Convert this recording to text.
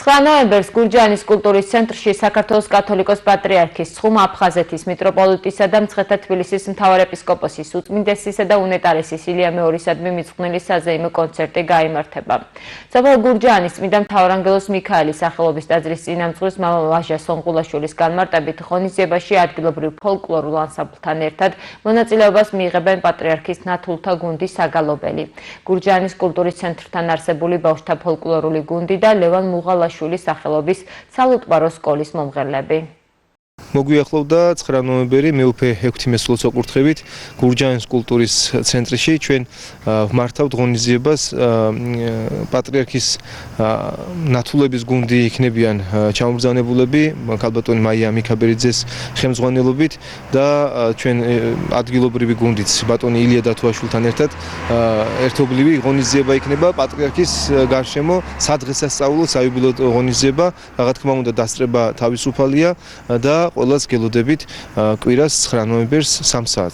9 ნოემბერს გურჯაანის კულტურის ცენტრში საქართველოს კათოლიკოს პატრიარქის ცხუმა-აფხაზეთის მიტროპოლიტისა და მცხეთა თბილისის მთავარეპისკოპოსის უწმინდესისა და უნეტარესის ილია მეორისადმი მიძღვნილი საზეიმო კონცერტი გაიმართება. სოფელ გურჯაანის წმინდა მთავარანგელოზ მიქაელის სახელობის ტაძრის წინამძღვრის მამა ვაჟა სონყულაშვილის განმარტებით ღონისძიებაში ადგილობრივ ფოლკლორულ ანსამბლთან ერთად მონაწილეობას მიიღებენ პატრიარქის ნათულთა გუნდის საგალობელი, გურჯაანის კულტურის ცენტრთან არსებული ბავშვთა ფოლკლორული გუნდი და ლევან მუღალაშვილის სახელობის სალუტბარო სკოლის მომღერლები. მოგვიახლოვდა 9 ნოემბერი მეუფე 6 მესულოს ოკურთხებით გურჯაანის კულტურის ცენტრში ჩვენ ვმართავთ ღონისძიებას პატრიარქის ნათულების გუნდი იქნებიან ჩამობრძანებულები ქალბატონი მაია მიქაბერიძეს ხელმძღვანელობით და ჩვენ ადგილობრივი გუნდიც ბატონი ილია დათოაშვილთან ერთად ერთობლივი ღონისძიება იქნება პატრიარქის გარშემო სადღესასწაულო საიუბილეო ღონისძიება რა თქმა უნდა დასწრება თავისუფალია და ყველას გელოდებით კვირას 9 ნოემბერს 3 საათს.